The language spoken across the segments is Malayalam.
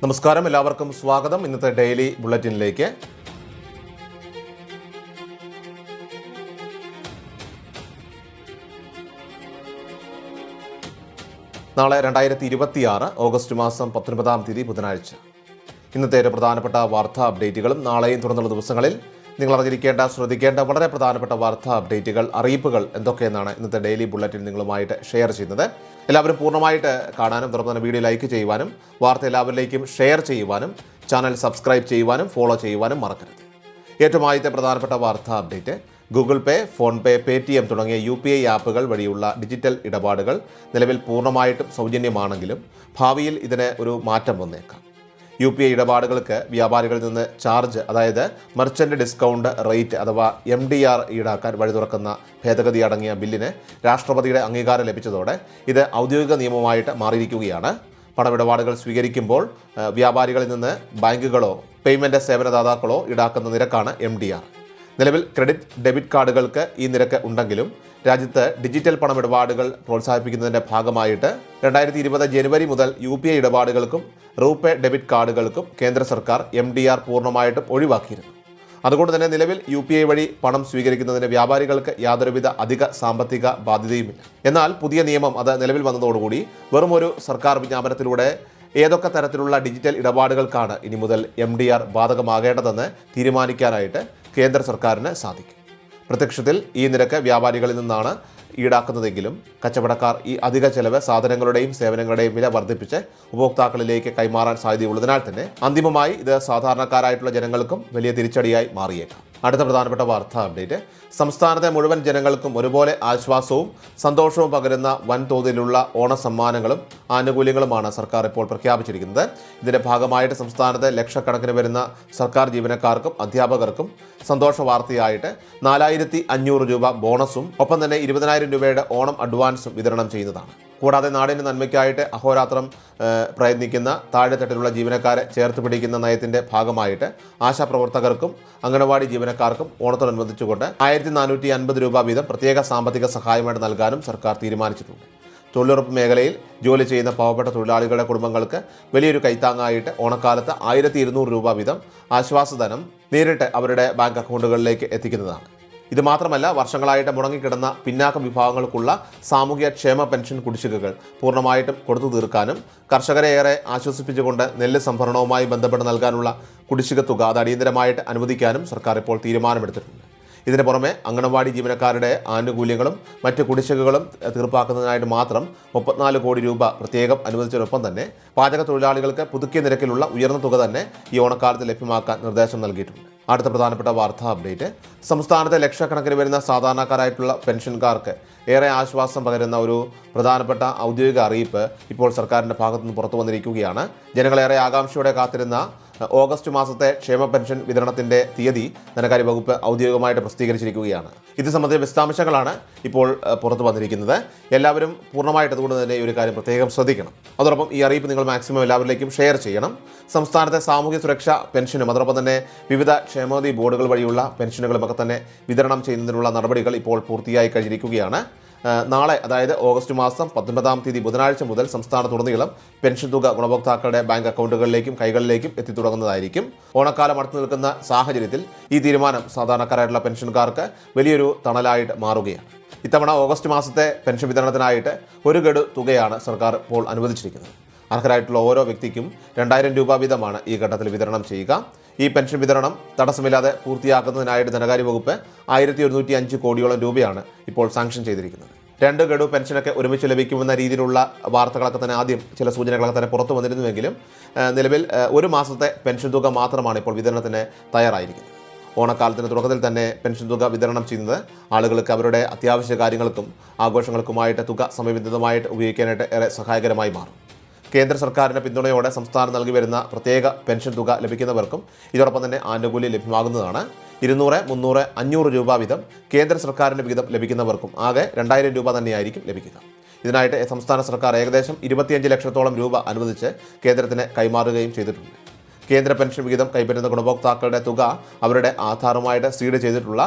നമസ്കാരം, എല്ലാവർക്കും സ്വാഗതം. ഇന്നത്തെ ഡെയിലി ബുള്ളറ്റിനിലേക്ക്. നാളെ 2026 ഓഗസ്റ്റ് മാസം 19 ബുധനാഴ്ച. ഇന്നത്തെ ഒരു പ്രധാനപ്പെട്ട വാർത്താ അപ്ഡേറ്റുകളും നാളെയും തുടർന്നുള്ള ദിവസങ്ങളിൽ നിങ്ങൾ അറിഞ്ഞിരിക്കേണ്ട, ശ്രദ്ധിക്കേണ്ട വളരെ പ്രധാനപ്പെട്ട വാർത്താ അപ്ഡേറ്റുകൾ, അറിയിപ്പുകൾ എന്തൊക്കെയെന്നാണ് ഇന്നത്തെ ഡെയിലി ബുള്ളറ്റിൻ നിങ്ങളുമായിട്ട് ഷെയർ ചെയ്യുന്നത്. എല്ലാവരും പൂർണ്ണമായിട്ട് കാണാനും തുടർന്ന് തന്നെ വീഡിയോ ലൈക്ക് ചെയ്യുവാനും വാർത്ത എല്ലാവരിലേക്കും ഷെയർ ചെയ്യുവാനും ചാനൽ സബ്സ്ക്രൈബ് ചെയ്യുവാനും ഫോളോ ചെയ്യുവാനും മറക്കരുത്. ഏറ്റവും ആദ്യത്തെ പ്രധാനപ്പെട്ട വാർത്താ അപ്ഡേറ്റ്, ഗൂഗിൾ പേ, ഫോൺപേ, പേടിഎം തുടങ്ങിയ UPI ആപ്പുകൾ വഴിയുള്ള ഡിജിറ്റൽ ഇടപാടുകൾ നിലവിൽ പൂർണ്ണമായിട്ടും സൗജന്യമാണെങ്കിലും ഭാവിയിൽ ഇതിന് ഒരു മാറ്റം വന്നേക്കാം. UPI ഇടപാടുകൾക്ക് വ്യാപാരികളിൽ നിന്ന് ചാർജ്, അതായത് മെർച്ചൻ്റ് ഡിസ്കൗണ്ട് റേറ്റ് അഥവാ MDR ഈടാക്കാൻ വഴി തുറക്കുന്ന ഭേദഗതി അടങ്ങിയ ബില്ലിന് രാഷ്ട്രപതിയുടെ അംഗീകാരം ലഭിച്ചതോടെ ഇത് ഔദ്യോഗിക നിയമമായിട്ട് മാറിയിരിക്കുകയാണ്. പണമിടപാടുകൾ സ്വീകരിക്കുമ്പോൾ വ്യാപാരികളിൽ നിന്ന് ബാങ്കുകളോ പേയ്മെൻറ്റ് സേവനദാതാക്കളോ ഈടാക്കുന്ന നിരക്കാണ് MDR. നിലവിൽ ക്രെഡിറ്റ്, ഡെബിറ്റ് കാർഡുകൾക്ക് ഈ നിരക്ക് ഉണ്ടെങ്കിലും രാജ്യത്ത് ഡിജിറ്റൽ പണമിടപാടുകൾ പ്രോത്സാഹിപ്പിക്കുന്നതിൻ്റെ ഭാഗമായിട്ട് 2020 ജനുവരി മുതൽ UPI ഇടപാടുകൾക്കും റൂപേ ഡെബിറ്റ് കാർഡുകൾക്കും കേന്ദ്ര സർക്കാർ MDR പൂർണ്ണമായിട്ടും ഒഴിവാക്കിയിരുന്നു. അതുകൊണ്ട് തന്നെ നിലവിൽ UPI വഴി പണം സ്വീകരിക്കുന്നതിന് വ്യാപാരികൾക്ക് യാതൊരുവിധ അധിക സാമ്പത്തിക ബാധ്യതയുമില്ല. എന്നാൽ പുതിയ നിയമം അത് നിലവിൽ വന്നതോടുകൂടി വെറും ഒരു സർക്കാർ വിജ്ഞാപനത്തിലൂടെ ഏതൊക്കെ തരത്തിലുള്ള ഡിജിറ്റൽ ഇടപാടുകൾക്കാണ് ഇനി മുതൽ MDR ബാധകമാകേണ്ടതെന്ന് തീരുമാനിക്കാനായിട്ട് കേന്ദ്ര സർക്കാരിന് സാധിക്കും. പ്രത്യക്ഷത്തിൽ ഈ നിരക്ക് വ്യാപാരികളിൽ നിന്നാണ് ഈടാക്കുന്നതെങ്കിലും കച്ചവടക്കാർ ഈ അധിക ചെലവ് സാധനങ്ങളുടെയും സേവനങ്ങളുടെയും വില വർദ്ധിപ്പിച്ച് ഉപഭോക്താക്കളിലേക്ക് കൈമാറാൻ സാധ്യതയുള്ളതിനാൽ തന്നെ അന്തിമമായി ഇത് സാധാരണക്കാരായിട്ടുള്ള ജനങ്ങൾക്കും വലിയ തിരിച്ചടിയായി മാറിയേക്കാം. അടുത്ത പ്രധാനപ്പെട്ട വാർത്താ അപ്ഡേറ്റ്, സംസ്ഥാനത്തെ മുഴുവൻ ജനങ്ങൾക്കും ഒരുപോലെ ആശ്വാസവും സന്തോഷവും പകരുന്ന വൻതോതിലുള്ള ഓണസമ്മാനങ്ങളും ആനുകൂല്യങ്ങളുമാണ് സർക്കാർ ഇപ്പോൾ പ്രഖ്യാപിച്ചിരിക്കുന്നത്. ഇതിന്റെ ഭാഗമായിട്ട് സംസ്ഥാനത്തെ ലക്ഷക്കണക്കിന് വരുന്ന സർക്കാർ ജീവനക്കാർക്കും അധ്യാപകർക്കും സന്തോഷ വാർത്തയായിട്ട് 4500 രൂപ ബോണസും ഒപ്പം തന്നെ 20,000 രൂപയുടെ ഓണം അഡ്വാൻസും വിതരണം ചെയ്യുന്നതാണ്. കൂടാതെ നാടിൻ്റെ നന്മയ്ക്കായിട്ട് അഹോരാത്രം പ്രയത്നിക്കുന്ന താഴെത്തട്ടിലുള്ള ജീവനക്കാരെ ചേർത്ത് പിടിക്കുന്ന നയത്തിൻ്റെ ഭാഗമായിട്ട് ആശാപ്രവർത്തകർക്കും അംഗനവാടി ജീവനക്കാർക്കും ഓണത്തോടനുബന്ധിച്ചുകൊണ്ട് 1450 രൂപ വീതം പ്രത്യേക സാമ്പത്തിക സഹായമായിട്ട് നൽകാനും സർക്കാർ തീരുമാനിച്ചിട്ടുണ്ട്. തൊഴിലുറപ്പ് മേഖലയിൽ ജോലി ചെയ്യുന്ന പാവപ്പെട്ട തൊഴിലാളികളുടെ കുടുംബങ്ങൾക്ക് വലിയൊരു കൈത്താങ്ങായിട്ട് ഓണക്കാലത്ത് 1200 രൂപ വീതം ആശ്വാസധനം നേരിട്ട് അവരുടെ ബാങ്ക് അക്കൗണ്ടുകളിലേക്ക് എത്തിക്കുന്നതാണ്. ഇത് മാത്രമല്ല, വർഷങ്ങളായിട്ട് മുടങ്ങിക്കിടന്ന പിന്നാക്ക വിഭാഗങ്ങൾക്കുള്ള സാമൂഹ്യ ക്ഷേമ പെൻഷൻ കുടിശ്ശികകൾ പൂർണ്ണമായിട്ടും കൊടുത്തു തീർക്കാനും കർഷകരെ ഏറെ ആശ്വസിപ്പിച്ചുകൊണ്ട് നെല്ല് സംഭരണവുമായി ബന്ധപ്പെട്ട് നൽകാനുള്ള കുടിശ്ശിക തുക അത് അടിയന്തരമായിട്ട് അനുവദിക്കാനും സർക്കാർ ഇപ്പോൾ തീരുമാനമെടുത്തിട്ടുണ്ട്. ഇതിന് പുറമെ അംഗനവാടി ജീവനക്കാരുടെ ആനുകൂല്യങ്ങളും മറ്റ് കുടിശ്ശികകളും തീർപ്പാക്കുന്നതിനായിട്ട് മാത്രം 34 കോടി രൂപ പ്രത്യേകം അനുവദിച്ചതിനൊപ്പം തന്നെ പാചക തൊഴിലാളികൾക്ക് പുതുക്കിയ നിരക്കിലുള്ള ഉയർന്ന തുക തന്നെ ഈ ഓണക്കാലത്ത് ലഭ്യമാക്കാൻ നിർദ്ദേശം നൽകിയിട്ടുണ്ട്. അടുത്ത പ്രധാനപ്പെട്ട വാർത്താ അപ്ഡേറ്റ്, സംസ്ഥാനത്തെ ലക്ഷക്കണക്കിന് വരുന്ന സാധാരണക്കാരായിട്ടുള്ള പെൻഷൻകാർക്ക് ഏറെ ആശ്വാസം പകരുന്ന ഒരു പ്രധാനപ്പെട്ട ഔദ്യോഗിക അറിയിപ്പ് ഇപ്പോൾ സർക്കാരിൻ്റെ ഭാഗത്തുനിന്ന് പുറത്തു വന്നിരിക്കുകയാണ്. ജനങ്ങളേറെ ആകാംക്ഷയോടെ കാത്തിരുന്ന ഓഗസ്റ്റ് മാസത്തെ ക്ഷേമ പെൻഷൻ വിതരണത്തിൻ്റെ തീയതി ധനകാര്യ വകുപ്പ് ഔദ്യോഗികമായിട്ട് പ്രസിദ്ധീകരിച്ചിരിക്കുകയാണ്. ഇത് സംബന്ധിച്ച വിശദാംശങ്ങളാണ് ഇപ്പോൾ പുറത്തു വന്നിരിക്കുന്നത്. എല്ലാവരും പൂർണ്ണമായിട്ട് അതുകൊണ്ട് തന്നെ ഈ ഒരു കാര്യം പ്രത്യേകം ശ്രദ്ധിക്കണം. അതോടൊപ്പം ഈ അറിയിപ്പ് നിങ്ങൾ മാക്സിമം എല്ലാവരിലേക്കും ഷെയർ ചെയ്യണം. സംസ്ഥാനത്തെ സാമൂഹ്യ സുരക്ഷാ പെൻഷനും അതോടൊപ്പം തന്നെ വിവിധ ക്ഷേമനിധി ബോർഡുകൾ വഴിയുള്ള പെൻഷനുകളുമൊക്കെ തന്നെ വിതരണം ചെയ്യുന്നതിനുള്ള നടപടികൾ ഇപ്പോൾ പൂർത്തിയായി കഴിഞ്ഞിരിക്കുകയാണ്. നാളെ, അതായത് ഓഗസ്റ്റ് മാസം 19 ബുധനാഴ്ച മുതൽ സംസ്ഥാനത്തുടനീളം പെൻഷൻ തുക ഗുണഭോക്താക്കളുടെ ബാങ്ക് അക്കൗണ്ടുകളിലേക്കും കൈകളിലേക്കും എത്തിത്തുടങ്ങുന്നതായിരിക്കും. ഓണക്കാലം അടുത്തു നിൽക്കുന്ന സാഹചര്യത്തിൽ ഈ തീരുമാനം സാധാരണക്കാരായിട്ടുള്ള പെൻഷൻകാർക്ക് വലിയൊരു തണലായിട്ട് മാറുകയാണ്. ഇത്തവണ ഓഗസ്റ്റ് മാസത്തെ പെൻഷൻ വിതരണത്തിനായിട്ട് ഒരു ഗഡു തുകയാണ് സർക്കാർ ഇപ്പോൾ അനുവദിച്ചിരിക്കുന്നത്. അർഹരായിട്ടുള്ള ഓരോ വ്യക്തിക്കും 2000 രൂപ വീതമാണ് ഈ ഘട്ടത്തിൽ വിതരണം ചെയ്യുക. ഈ പെൻഷൻ വിതരണം തടസ്സമില്ലാതെ പൂർത്തിയാക്കുന്നതിനായിട്ട് ധനകാര്യ വകുപ്പ് 1105 കോടിയോളം രൂപയാണ് ഇപ്പോൾ സാങ്ഷൻ ചെയ്തിരിക്കുന്നത്. 2 ഗഡു പെൻഷനൊക്കെ ഒരുമിച്ച് ലഭിക്കുമെന്ന രീതിയിലുള്ള വാർത്തകളൊക്കെ തന്നെ ആദ്യം ചില സൂചനകളൊക്കെ തന്നെ പുറത്തു വന്നിരുന്നുവെങ്കിലും നിലവിൽ ഒരു മാസത്തെ പെൻഷൻ തുക മാത്രമാണ് ഇപ്പോൾ വിതരണത്തിന് തയ്യാറായിരിക്കുന്നത്. ഓണക്കാലത്തിന് തുടക്കത്തിൽ തന്നെ പെൻഷൻ തുക വിതരണം ചെയ്യുന്നത് ആളുകൾക്ക് അവരുടെ അത്യാവശ്യ കാര്യങ്ങൾക്കും ആഘോഷങ്ങൾക്കുമായിട്ട് തുക സമയബന്ധിതമായിട്ട് ഉപയോഗിക്കാനായിട്ട് ഏറെ സഹായകരമായി മാറും. കേന്ദ്ര സർക്കാരിൻ്റെ പിന്തുണയോടെ സംസ്ഥാനം നൽകി വരുന്ന പ്രത്യേക പെൻഷൻ തുക ലഭിക്കുന്നവർക്കും ഇതോടൊപ്പം തന്നെ ആനുകൂല്യം ലഭ്യമാകുന്നതാണ്. 200, 300, 500 രൂപ വീതം കേന്ദ്ര സർക്കാരിൻ്റെ വിഹിതം ലഭിക്കുന്നവർക്കും ആകെ 2000 രൂപ തന്നെയായിരിക്കും ലഭിക്കുക. ഇതിനായിട്ട് സംസ്ഥാന സർക്കാർ ഏകദേശം 25 ലക്ഷത്തോളം രൂപ അനുവദിച്ച് കേന്ദ്രത്തിന് കൈമാറുകയും ചെയ്തിട്ടുണ്ട്. കേന്ദ്ര പെൻഷൻ വിഹിതം കൈപ്പറ്റുന്ന ഗുണഭോക്താക്കളുടെ തുക അവരുടെ ആധാറുമായിട്ട് സീഡ് ചെയ്തിട്ടുള്ള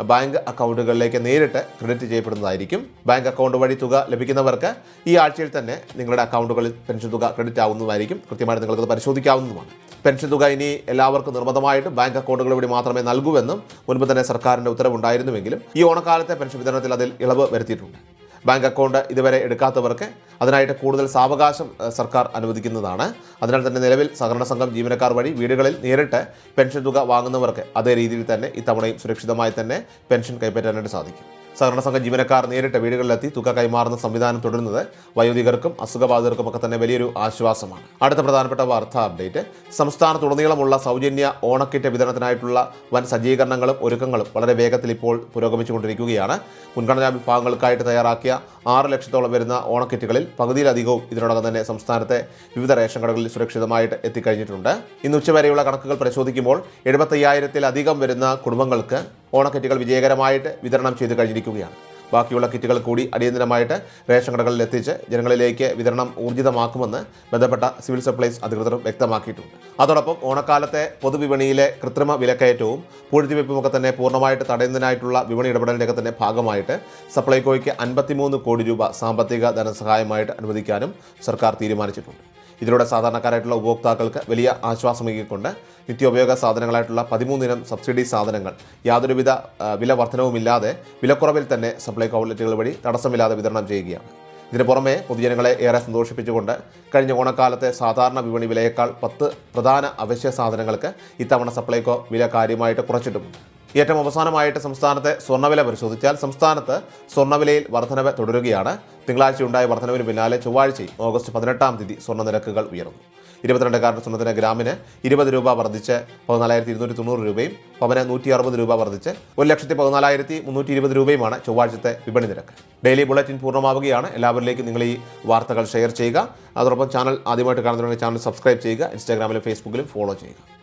ബാങ്ക് അക്കൗണ്ടുകളിലേക്ക് നേരിട്ട് ക്രെഡിറ്റ് ചെയ്യപ്പെടുന്നതായിരിക്കും. ബാങ്ക് അക്കൗണ്ട് വഴി തുക ലഭിക്കുന്നവർക്ക് ഈ ആഴ്ചയിൽ തന്നെ നിങ്ങളുടെ അക്കൗണ്ടുകളിൽ പെൻഷൻ തുക ക്രെഡിറ്റ് ആവുന്നതായിരിക്കും. കൃത്യമായിട്ട് നിങ്ങൾക്കത് പരിശോധിക്കാവുന്നതുമാണ്. പെൻഷൻ തുക ഇനി എല്ലാവർക്കും നിർബന്ധമായിട്ട് ബാങ്ക് അക്കൗണ്ടുകൾ വഴി മാത്രമേ നൽകൂവെന്നും മുൻപ് തന്നെ സർക്കാരിൻ്റെ ഉത്തരവുണ്ടായിരുന്നുവെങ്കിലും ഈ ഓണക്കാലത്തെ പെൻഷൻ വിതരണത്തിൽ അതിൽ ഇളവ് വരുത്തിയിട്ടുണ്ട്. ബാങ്ക് അക്കൗണ്ട് ഇതുവരെ എടുക്കാത്തവർക്ക് അതിനായിട്ട് കൂടുതൽ സാവകാശം സർക്കാർ അനുവദിക്കുന്നതാണ്. അതിനാൽ തന്നെ നിലവിൽ സഹകരണ സംഘം ജീവനക്കാർ വഴി വീടുകളിൽ നേരിട്ട് പെൻഷൻ തുക വാങ്ങുന്നവർക്ക് അതേ രീതിയിൽ തന്നെ ഇത്തവണയും സുരക്ഷിതമായി തന്നെ പെൻഷൻ കൈപ്പറ്റാനായിട്ട് സാധിക്കും. സഹകരണ സംഘം ജീവനക്കാർ നേരിട്ട് വീടുകളിലെത്തി തുക കൈമാറുന്ന സംവിധാനം തുടരുന്നത് വയോധികർക്കും അസുഖബാധിതർക്കും ഒക്കെ തന്നെ വലിയൊരു ആശ്വാസമാണ്. അടുത്ത പ്രധാനപ്പെട്ട വാർത്താ അപ്ഡേറ്റ്, സംസ്ഥാനത്തുടനീളമുള്ള സൗജന്യ ഓണക്കിറ്റ് വിതരണത്തിനായിട്ടുള്ള വൻ സജ്ജീകരണങ്ങളും ഒരുക്കങ്ങളും വളരെ വേഗത്തിൽ ഇപ്പോൾ പുരോഗമിച്ചുകൊണ്ടിരിക്കുകയാണ്. മുൻഗണനാ വിഭാഗങ്ങൾക്കായിട്ട് തയ്യാറാക്കിയ 6 ലക്ഷത്തോളം വരുന്ന ഓണക്കിറ്റുകളിൽ പകുതിയിലധികവും ഇതിനോടകം തന്നെ സംസ്ഥാനത്തെ വിവിധ റേഷൻ കടകളിൽ സുരക്ഷിതമായിട്ട് എത്തിക്കഴിഞ്ഞിട്ടുണ്ട്. ഇന്ന് ഉച്ചവരെയുള്ള കണക്കുകൾ പരിശോധിക്കുമ്പോൾ 75,000-ലധികം വരുന്ന കുടുംബങ്ങൾക്ക് ഓണക്കിറ്റുകൾ വിജയകരമായിട്ട് വിതരണം ചെയ്ത് കഴിഞ്ഞിരിക്കുകയാണ്. ബാക്കിയുള്ള കിറ്റുകൾ കൂടി അടിയന്തരമായിട്ട് റേഷൻ കടകളിൽ എത്തിച്ച് ജനങ്ങളിലേക്ക് വിതരണം ഊർജിതമാക്കുമെന്ന് ബന്ധപ്പെട്ട സിവിൽ സപ്ലൈസ് അധികൃതർ വ്യക്തമാക്കിയിട്ടുണ്ട്. അതോടൊപ്പം ഓണക്കാലത്തെ പൊതുവിപണിയിലെ കൃത്രിമ വിലക്കയറ്റവും പൂഴ്ത്തിവെപ്പുമൊക്കെ തന്നെ പൂർണ്ണമായിട്ട് തടയുന്നതിനായിട്ടുള്ള വിപണി ഇടപെടലിൻ്റെയൊക്കെ തന്നെ ഭാഗമായിട്ട് സപ്ലൈകോയ്ക്ക് 53 കോടി രൂപ സാമ്പത്തിക ധനസഹായമായിട്ട് അനുവദിക്കാനും സർക്കാർ തീരുമാനിച്ചിട്ടുണ്ട്. ഇതിലൂടെ സാധാരണക്കാരായിട്ടുള്ള ഉപഭോക്താക്കൾക്ക് വലിയ ആശ്വാസമേകിക്കൊണ്ട് നിത്യോപയോഗ സാധനങ്ങളായിട്ടുള്ള 13 ഇനം സബ്സിഡി സാധനങ്ങൾ യാതൊരുവിധ വില വർധനവുമില്ലാതെ വിലക്കുറവിൽ തന്നെ സപ്ലൈകോ ഔട്ട്ലെറ്റുകൾ വഴി തടസ്സമില്ലാതെ വിതരണം ചെയ്യുകയാണ്. ഇതിന് പുറമെ പൊതുജനങ്ങളെ ഏറെ സന്തോഷിപ്പിച്ചുകൊണ്ട് കഴിഞ്ഞ ഓണക്കാലത്തെ സാധാരണ വിപണി വിലയേക്കാൾ 10 പ്രധാന അവശ്യ സാധനങ്ങൾക്ക് ഇത്തവണ സപ്ലൈകോ വില കാര്യമായിട്ട് കുറച്ചിട്ടുമുണ്ട്. ഏറ്റവും അവസാനമായിട്ട് സംസ്ഥാനത്തെ സ്വർണ്ണവില പരിശോധിച്ചാൽ സംസ്ഥാനത്ത് സ്വർണ്ണവിലയിൽ വർധനവ് തുടരുകയാണ്. തിങ്കളാഴ്ച ഉണ്ടായ വർധനവിന് പിന്നാലെ ചൊവ്വാഴ്ചയും ഓഗസ്റ്റ് 18-ാം തീയതി സ്വർണ്ണ നിരക്കുകൾ ഉയർന്നു. 22 കാരറ്റ് സ്വർണ്ണത്തിന് ഗ്രാമിന് 20 രൂപ വർദ്ധിച്ച് 14,290 രൂപയും പവന് 160 രൂപ വർദ്ധിച്ച് 1,14,320 രൂപയുമാണ് ചൊവ്വാഴ്ചത്തെ വിപണി നിരക്ക്. ഡെയിലി ബുള്ളറ്റിൻ പൂർണ്ണമാവുകയാണ്. എല്ലാവരിലേക്കും നിങ്ങൾ ഈ വാർത്തകൾ ഷെയർ ചെയ്യുക. അതോടൊപ്പം ചാനൽ ആദ്യമായിട്ട് കാണുന്നവരുണ്ടെങ്കിൽ ചാനൽ സബ്സ്ക്രൈബ് ചെയ്യുക. ഇൻസ്റ്റാഗ്രാമിലും ഫേസ്ബുക്കിലും ഫോളോ ചെയ്യുക.